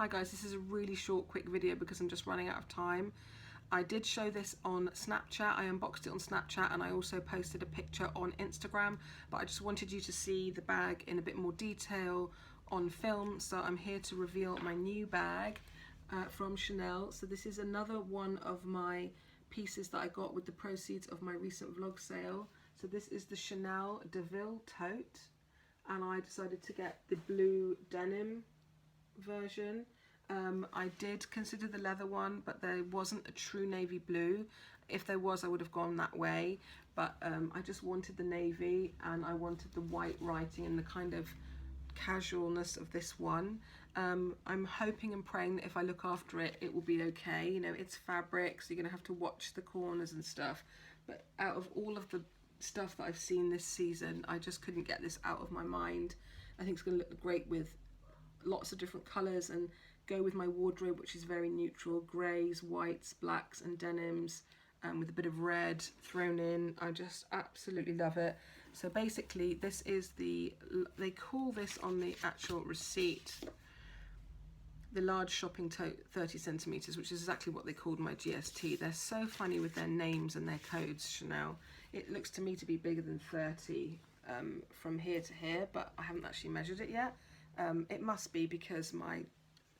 Hi guys, this is a really short quick video because I'm just running out of time. I did show this on Snapchat, I unboxed it on Snapchat, and I also posted a picture on Instagram, but I just wanted you to see the bag in a bit more detail on film, so I'm here to reveal my new bag from Chanel. So this is another one of my pieces that I got with the proceeds of my recent vlog sale. So this is the Chanel deauville tote, and I decided to get the blue denim version. I did consider the leather one, but there wasn't a true navy blue. If there was, I would have gone that way, but I just wanted the navy, and I wanted the white writing and the kind of casualness of this one. I'm hoping and praying that if I look after it, it will be okay. You know, it's fabric, so you're gonna have to watch the corners and stuff, but out of all of the stuff that I've seen this season, I just couldn't get this out of my mind. I think it's gonna look great with lots of different colours and go with my wardrobe, which is very neutral: greys, whites, blacks and denims, with a bit of red thrown in. I just absolutely love it. So basically this is they call this on the actual receipt the large shopping tote 30 centimeters, which is exactly what they called my GST. They're so funny with their names and their codes, Chanel. It looks to me to be bigger than 30 from here to here, but I haven't actually measured it yet. It must be, because my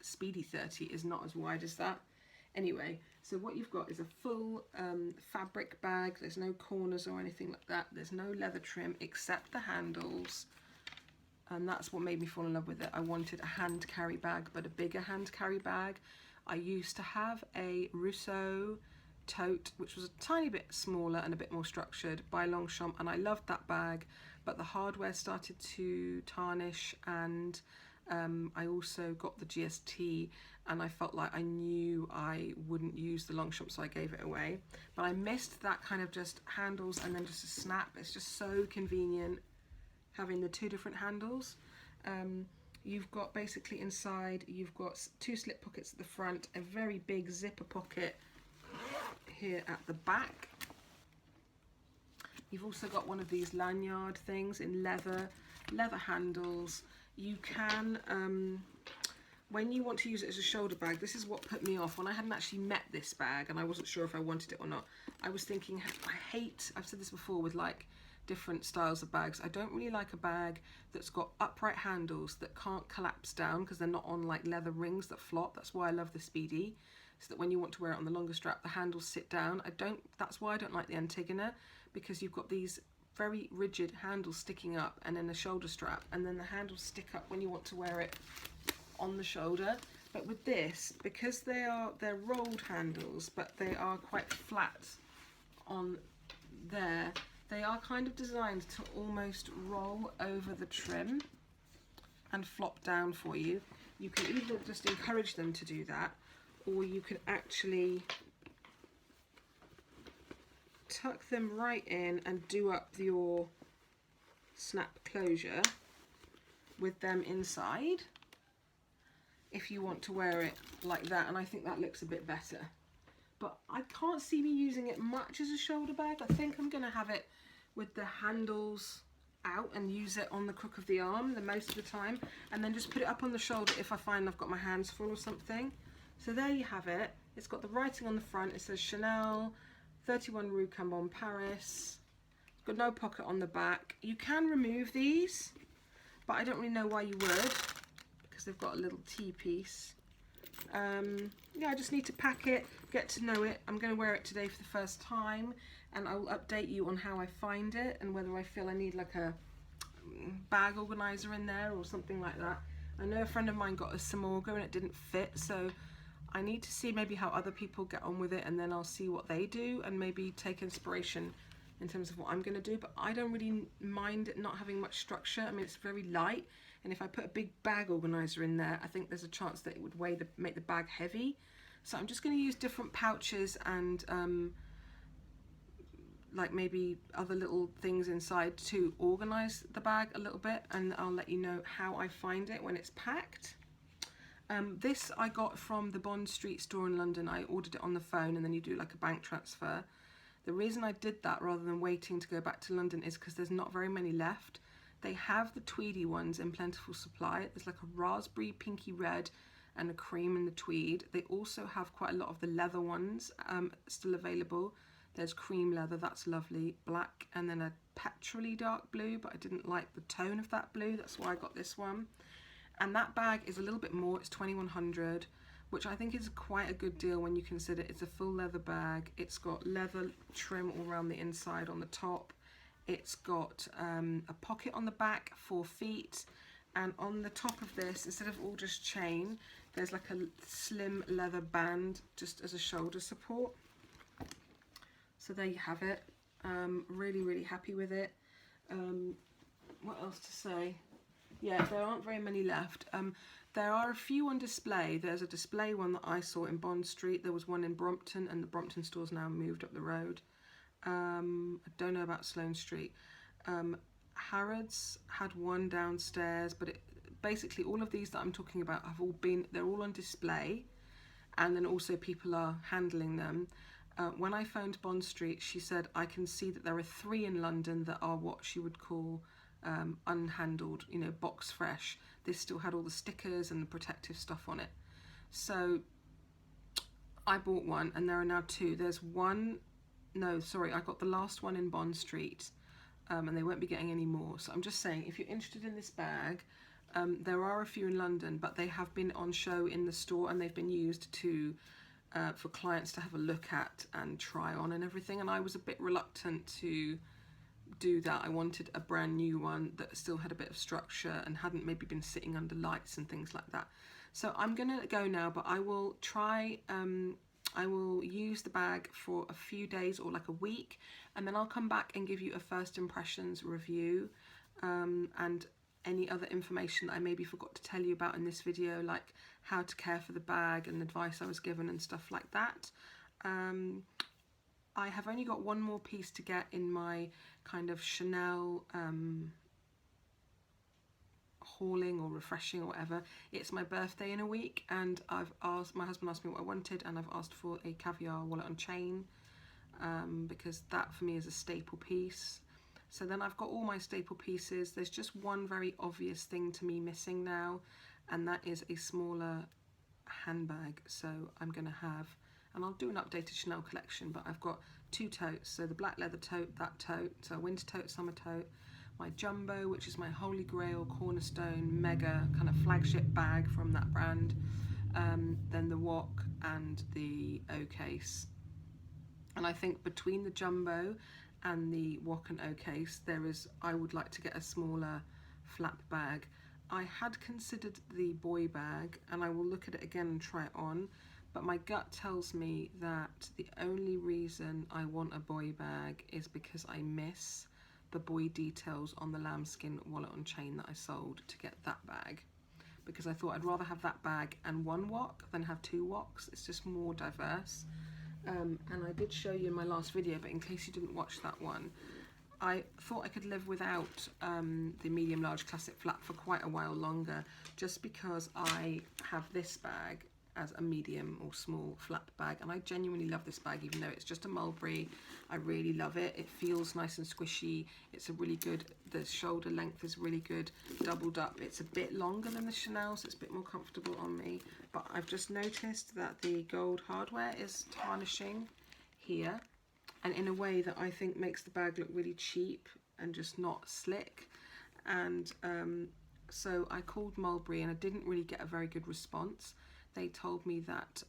Speedy 30 is not as wide as that. Anyway, so what you've got is a full fabric bag. There's no corners or anything like that. There's no leather trim except the handles, and that's what made me fall in love with it. I wanted a hand carry bag, but a bigger hand carry bag. I used to have a Rousseau tote, which was a tiny bit smaller and a bit more structured, by Longchamp, and I loved that bag, but the hardware started to tarnish, and I also got the GST, and I felt like I knew I wouldn't use the Longchamp, so I gave it away. But I missed that kind of just handles and then just a snap. It's just so convenient having the two different handles. You've got basically inside, you've got two slip pockets at the front, a very big zipper pocket here at the back. You've also got one of these lanyard things in leather handles. You can, when you want to use it as a shoulder bag, this is what put me off. When I hadn't actually met this bag and I wasn't sure if I wanted it or not, I was thinking, I've said this before with like different styles of bags, I don't really like a bag that's got upright handles that can't collapse down because they're not on like leather rings that flop. That's why I love the Speedy, so that when you want to wear it on the longer strap, the handles sit down. That's why I don't like the Antigona, because you've got these very rigid handles sticking up and then a shoulder strap, and then the handles stick up when you want to wear it on the shoulder. But with this, because they're rolled handles, but they are quite flat on there, they are kind of designed to almost roll over the trim and flop down for you. You can either just encourage them to do that, or you can actually tuck them right in and do up your snap closure with them inside if you want to wear it like that, and I think that looks a bit better. But I can't see me using it much as a shoulder bag. I think I'm going to have it with the handles out and use it on the crook of the arm the most of the time, and then just put it up on the shoulder if I find I've got my hands full or something. So there you have it. It's got the writing on the front. It says Chanel 31 Rue Cambon, Paris. It's got no pocket on the back. You can remove these, but I don't really know why you would, because they've got a little T-piece. Yeah, I just need to pack it, get to know it. I'm going to wear it today for the first time, and I will update you on how I find it and whether I feel I need like a bag organizer in there or something like that. I know a friend of mine got a Samorga and it didn't fit, so I need to see maybe how other people get on with it, and then I'll see what they do and maybe take inspiration in terms of what I'm going to do. But I don't really mind it not having much structure. I mean, it's very light, and if I put a big bag organizer in there, I think there's a chance that it would make the bag heavy. So I'm just going to use different pouches and like maybe other little things inside to organize the bag a little bit, and I'll let you know how I find it when it's packed. This I got from the Bond Street store in London. I ordered it on the phone, and then you do like a bank transfer. The reason I did that rather than waiting to go back to London is because there's not very many left. They have the tweedy ones in plentiful supply. There's like a raspberry, pinky red, and a cream in the tweed. They also have quite a lot of the leather ones still available. There's cream leather, that's lovely, black, and then a petrol-y dark blue, but I didn't like the tone of that blue, that's why I got this one. And that bag is a little bit more, it's 2100, which I think is quite a good deal when you consider it's a full leather bag. It's got leather trim all around the inside on the top. It's got a pocket on the back, 4 feet, and on the top of this, instead of all just chain, there's like a slim leather band just as a shoulder support. So there you have it. Really happy with it. What else to say? Yeah, there aren't very many left. There are a few on display. There's a display one that I saw in Bond Street. There was one in Brompton, and the Brompton store's now moved up the road. I don't know about Sloane Street. Harrods had one downstairs, but basically all of these that I'm talking about have all been, they're all on display, and then also people are handling them. When I phoned Bond Street, she said, I can see that there are 3 in London that are what she would call unhandled, you know, box fresh. This still had all the stickers and the protective stuff on it. So I bought one, and there are now 2. There's one, no, sorry, I got the last one in Bond Street, and they won't be getting any more. So I'm just saying, if you're interested in this bag, there are a few in London, but they have been on show in the store, and they've been used to for clients to have a look at and try on and everything, and I was a bit reluctant to do that. I wanted a brand new one that still had a bit of structure and hadn't maybe been sitting under lights and things like that. So I'm gonna go now, but I will try, I will use the bag for a few days or like a week, and then I'll come back and give you a first impressions review, and any other information that I maybe forgot to tell you about in this video, like how to care for the bag and advice I was given and stuff like that. I have only got one more piece to get in my kind of Chanel hauling or refreshing or whatever. It's my birthday in a week, and I've asked, my husband asked me what I wanted, and I've asked for a caviar wallet on chain, because that for me is a staple piece. So then I've got all my staple pieces. There's just one very obvious thing to me missing now, and that is a smaller handbag. So I'm gonna have, and I'll do an updated Chanel collection, but I've got 2 totes. So the black leather tote, that tote, so a winter tote, summer tote, my jumbo, which is my holy grail cornerstone mega kind of flagship bag from that brand, then the wok and the O case. And I think between the jumbo and the wok and O case, there is, I would like to get a smaller flap bag. I had considered the boy bag, and I will look at it again and try it on, but my gut tells me that the only reason I want a boy bag is because I miss the boy details on the lambskin wallet on chain that I sold to get that bag, because I thought I'd rather have that bag and 1 wok than have 2 woks. It's just more diverse. And I did show you in my last video, but in case you didn't watch that one, I thought I could live without the medium large classic flap for quite a while longer, just because I have this bag as a medium or small flap bag, and I genuinely love this bag, even though it's just a mulberry. I really love it. It feels nice and squishy. It's a really good, the shoulder length is really good, doubled up. It's a bit longer than the Chanel, so it's a bit more comfortable on me, but I've just noticed that the gold hardware is tarnishing here, and in a way that I think makes the bag look really cheap and just not slick. And so I called Mulberry, and I didn't really get a very good response. They told me that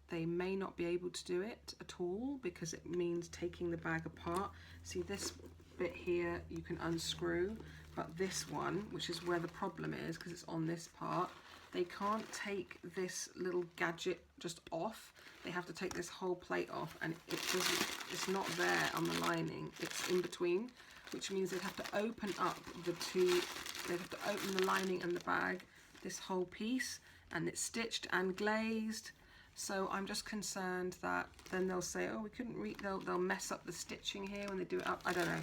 they may not be able to do it at all because it means taking the bag apart. See, this bit here you can unscrew, but this one, which is where the problem is because it's on this part, they can't take this little gadget just off. They have to take this whole plate off, and it's not there on the lining, it's in between, which means they'd have to open up the two, they'd have to open the lining and the bag, this whole piece, and it's stitched and glazed. So I'm just concerned that then they'll say, oh, we couldn't read, they'll mess up the stitching here when they do it up. I don't know.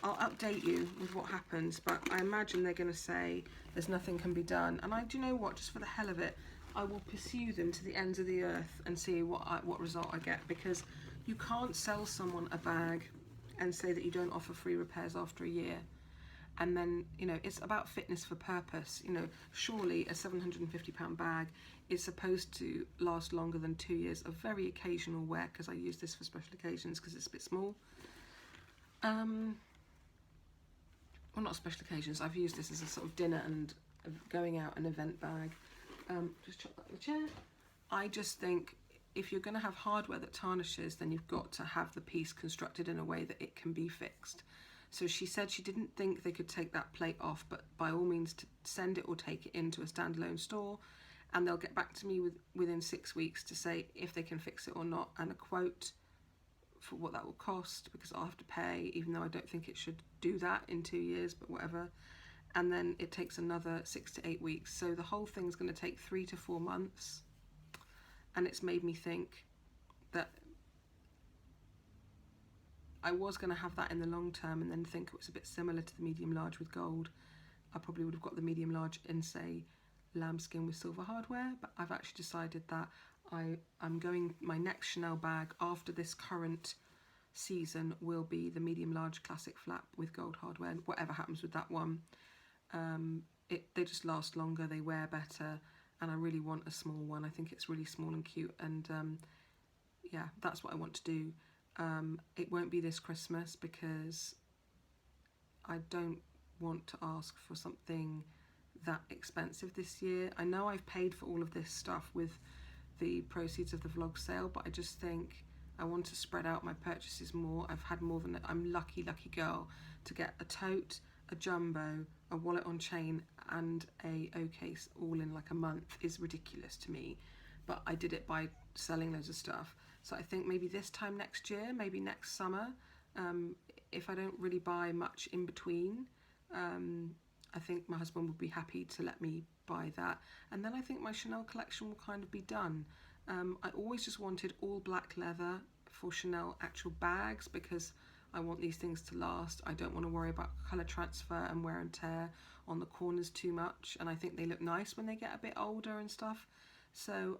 I'll update you with what happens, but I imagine they're going to say there's nothing can be done. And do you know what, just for the hell of it, I will pursue them to the ends of the earth and see what result I get, because you can't sell someone a bag and say that you don't offer free repairs after a year. And then, you know, it's about fitness for purpose. You know, surely a £750 bag is supposed to last longer than 2 years of very occasional wear, because I use this for special occasions because it's a bit small. Well, not special occasions. I've used this as a sort of dinner and going out an event bag. Just chuck that in the chair. I just think if you're going to have hardware that tarnishes, then you've got to have the piece constructed in a way that it can be fixed. So she said she didn't think they could take that plate off, but by all means to send it or take it into a standalone store, and they'll get back to me within 6 weeks to say if they can fix it or not, and a quote for what that will cost, because I'll have to pay, even though I don't think it should do that in 2 years, but whatever. And then it takes another 6 to 8 weeks. So the whole thing's going to take 3 to 4 months. And it's made me think that I was going to have that in the long term and then think it was a bit similar to the medium large with gold. I probably would have got the medium large in, say, lambskin with silver hardware, but I've actually decided that I'm going, my next Chanel bag after this current season will be the medium large classic flap with gold hardware, and whatever happens with that one. They just last longer, they wear better, and I really want a small one. I think it's really small and cute, and yeah, that's what I want to do. It won't be this Christmas because I don't want to ask for something that expensive this year. I know I've paid for all of this stuff with the proceeds of the vlog sale, but I just think I want to spread out my purchases more. I've had more than, I'm lucky girl to get a tote, a jumbo, a wallet on chain and a O case all in like a month is ridiculous to me, but I did it by selling loads of stuff. So I think maybe this time next year, maybe next summer, if I don't really buy much in between, I think my husband would be happy to let me buy that. And then I think my Chanel collection will kind of be done. I always just wanted all black leather for Chanel actual bags because I want these things to last. I don't want to worry about colour transfer and wear and tear on the corners too much, and I think they look nice when they get a bit older and stuff. So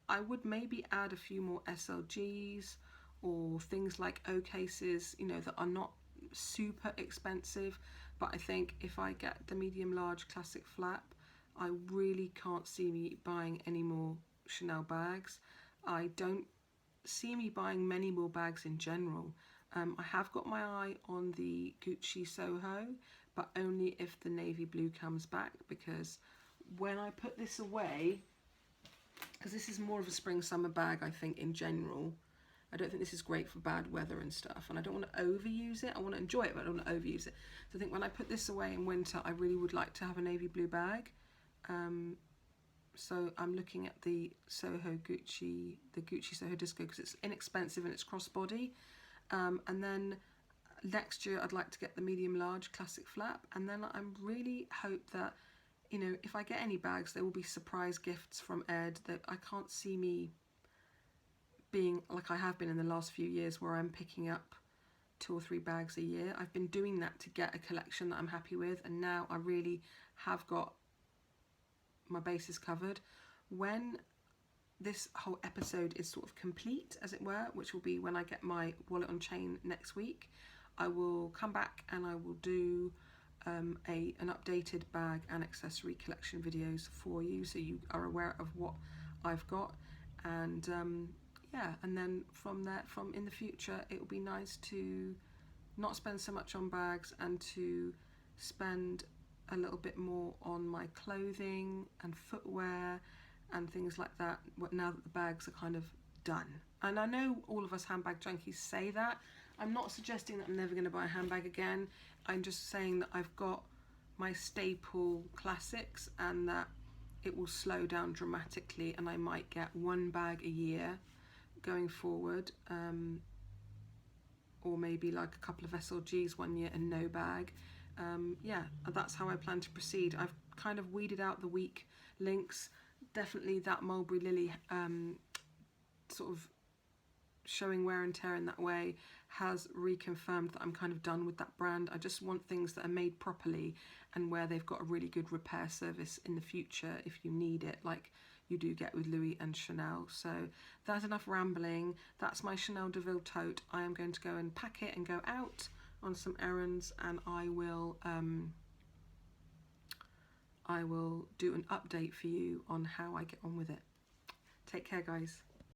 I would maybe add a few more SLGs or things like O cases, you know, that are not super expensive. But I think if I get the medium large classic flap, I really can't see me buying any more Chanel bags. I don't see me buying many more bags in general. I have got my eye on the Gucci Soho, but only if the navy blue comes back, because when I put this away, because this is more of a spring summer bag, I think, in general. I don't think this is great for bad weather and stuff, and I don't want to overuse it. I want to enjoy it, but I don't want to overuse it. So I think when I put this away in winter, I really would like to have a navy blue bag. So I'm looking at the Gucci Soho Disco, because it's inexpensive and it's crossbody. And then next year I'd like to get the medium large classic flap, and then I really hope that, you know, if I get any bags, there will be surprise gifts from Ed. That I can't see me being like I have been in the last few years, where I'm picking up 2 or 3 bags a year. I've been doing that to get a collection that I'm happy with, and now I really have got my bases covered. When this whole episode is sort of complete, as it were, which will be when I get my wallet on chain next week, I will come back and I will do an updated bag and accessory collection videos for you, so you are aware of what I've got. And yeah, and then from in the future, it will be nice to not spend so much on bags and to spend a little bit more on my clothing and footwear and things like that, now that the bags are kind of done. And I know all of us handbag junkies say that. I'm not suggesting that I'm never going to buy a handbag again. I'm just saying that I've got my staple classics and that it will slow down dramatically, and I might get 1 bag a year going forward, or maybe like a couple of SLGs 1 year and no bag. Yeah, that's how I plan to proceed. I've kind of weeded out the weak links. Definitely that Mulberry Lily sort of showing wear and tear in that way has reconfirmed that I'm kind of done with that brand. I just want things that are made properly and where they've got a really good repair service in the future if you need it, like you do get with Louis and Chanel. So that's enough rambling. That's my Chanel deauville tote. I am going to go and pack it and go out on some errands, and I will I will do an update for you on how I get on with it. Take care, guys.